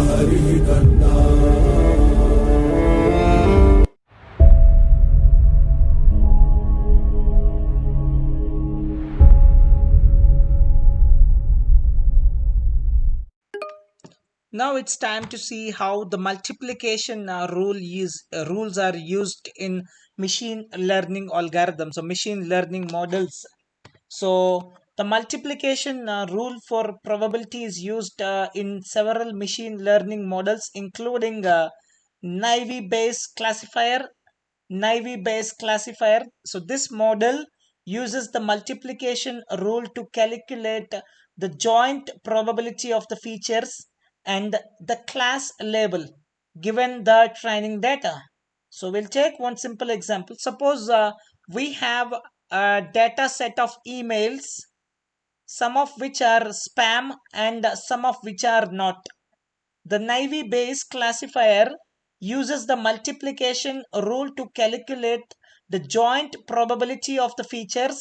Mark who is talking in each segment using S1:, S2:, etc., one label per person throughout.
S1: हरि करना।
S2: Now it's time to see how the multiplication rules are used in machine learning algorithms or machine learning models. So the multiplication rule for probability is used in several machine learning models, including Naive classifier. Naive classifier. So this model uses the multiplication rule to calculate the joint probability of the features and the class label given the training data. So we'll take one simple example. Suppose we have a data set of emails, some of which are spam and some of which are not. The Naive Bayes classifier uses the multiplication rule to calculate the joint probability of the features,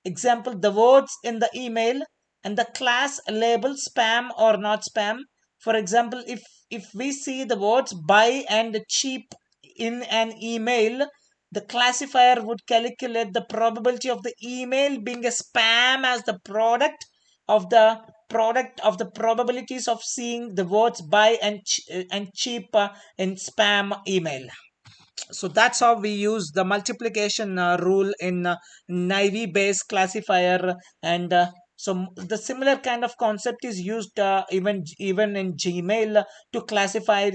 S2: example, the words in the email, and the class label spam or not spam. For example, if we see the words buy and cheap in an email, the classifier would calculate the probability of the email being a spam as the product of the probabilities of seeing the words buy and cheap in spam email. So that's how we use the multiplication rule in Naive Bayes classifier, and so the similar kind of concept is used even in Gmail to classify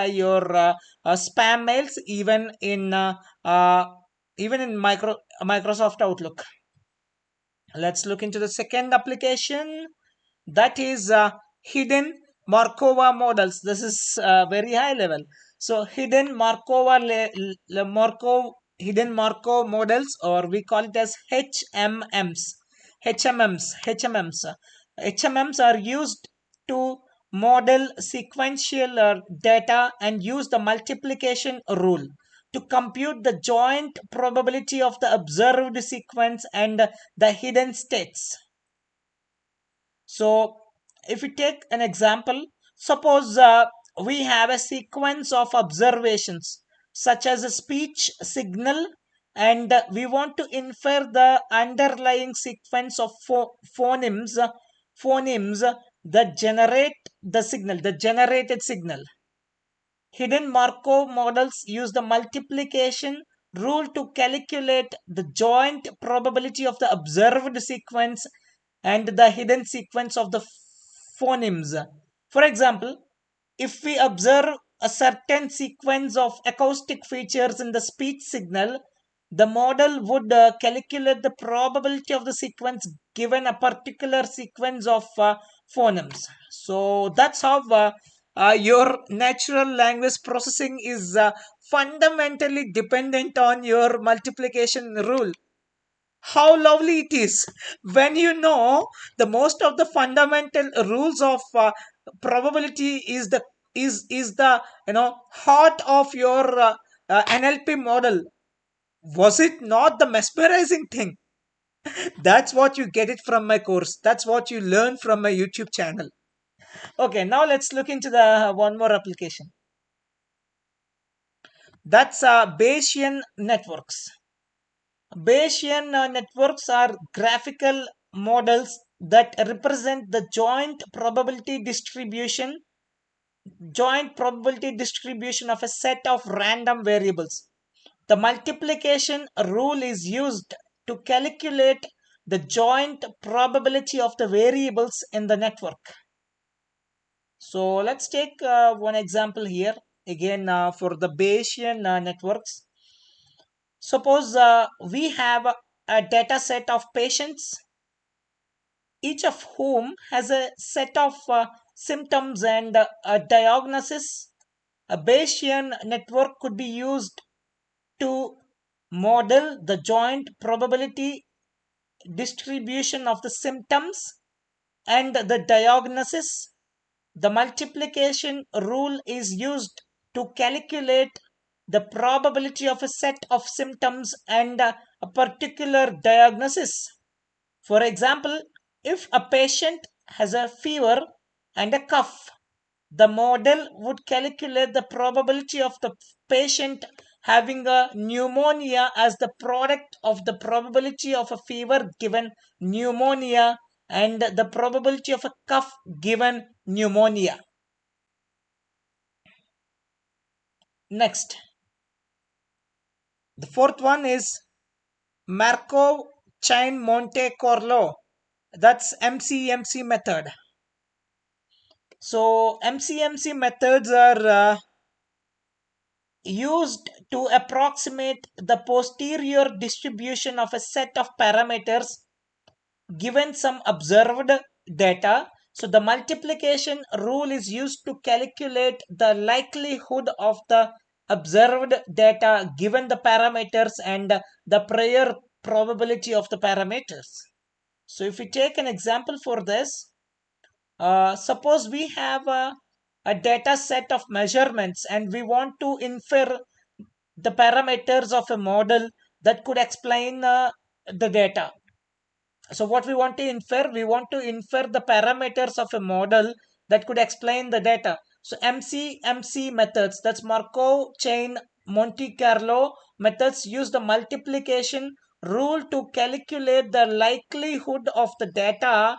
S2: your spam mails, uh, even in Microsoft Outlook. Let's look into the second application, that is hidden Markova models. This is very high level. So hidden Markov models, or we call it as HMMs. HMMs are used to model sequential data and use the multiplication rule to compute the joint probability of the observed sequence and the hidden states. So if we take an example, suppose we have a sequence of observations such as a speech signal, and we want to infer the underlying sequence of phonemes that generate the generated signal. Hidden Markov models use the multiplication rule to calculate the joint probability of the observed sequence and the hidden sequence of the phonemes. For example, if we observe a certain sequence of acoustic features in the speech signal, the model would calculate the probability of the sequence given a particular sequence of phonemes. So that's how your natural language processing is fundamentally dependent on your multiplication rule. How lovely it is when you know the most of the fundamental rules of probability is the heart of your NLP model. Was it not the mesmerizing thing? That's what you get it from my course. That's what you learn from my YouTube channel. Okay, now let's look into the one more application. That's Bayesian networks. Bayesian networks are graphical models that represent the joint probability distribution of a set of random variables. The multiplication rule is used to calculate the joint probability of the variables in the network. So let's take one example here again for the Bayesian networks. Suppose we have a data set of patients, each of whom has a set of symptoms and a diagnosis. A Bayesian network could be used to model the joint probability distribution of the symptoms and the diagnosis. The multiplication rule is used to calculate the probability of a set of symptoms and a particular diagnosis. For example, if a patient has a fever and a cough, the model would calculate the probability of the patient having a pneumonia as the product of the probability of a fever given pneumonia and the probability of a cough given pneumonia. Next, the fourth one is Markov chain Monte Carlo. That's MCMC method. So MCMC methods are used to approximate the posterior distribution of a set of parameters given some observed data. So the multiplication rule is used to calculate the likelihood of the observed data given the parameters and the prior probability of the parameters. So if we take an example for this, suppose we have a data set of measurements and we want to infer the parameters of a model that could explain the data. So what we want to infer? We want to infer the parameters of a model that could explain the data. So MCMC methods, that's Markov chain Monte Carlo methods, use the multiplication rule to calculate the likelihood of the data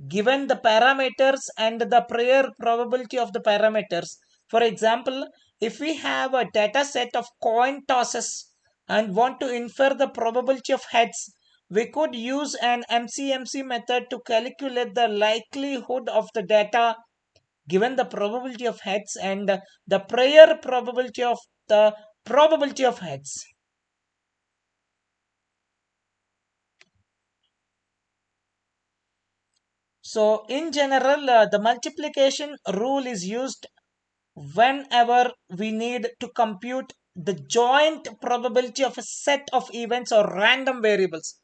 S2: given the parameters and the prior probability of the parameters. For example, if we have a data set of coin tosses and want to infer the probability of heads, we could use an MCMC method to calculate the likelihood of the data given the probability of heads and the prior probability of heads. So in general, the multiplication rule is used whenever we need to compute the joint probability of a set of events or random variables.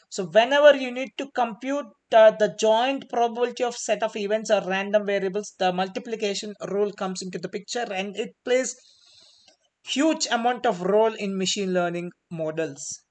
S2: So whenever you need to compute the joint probability of set of events or random variables, the multiplication rule comes into the picture and it plays huge amount of role in machine learning models.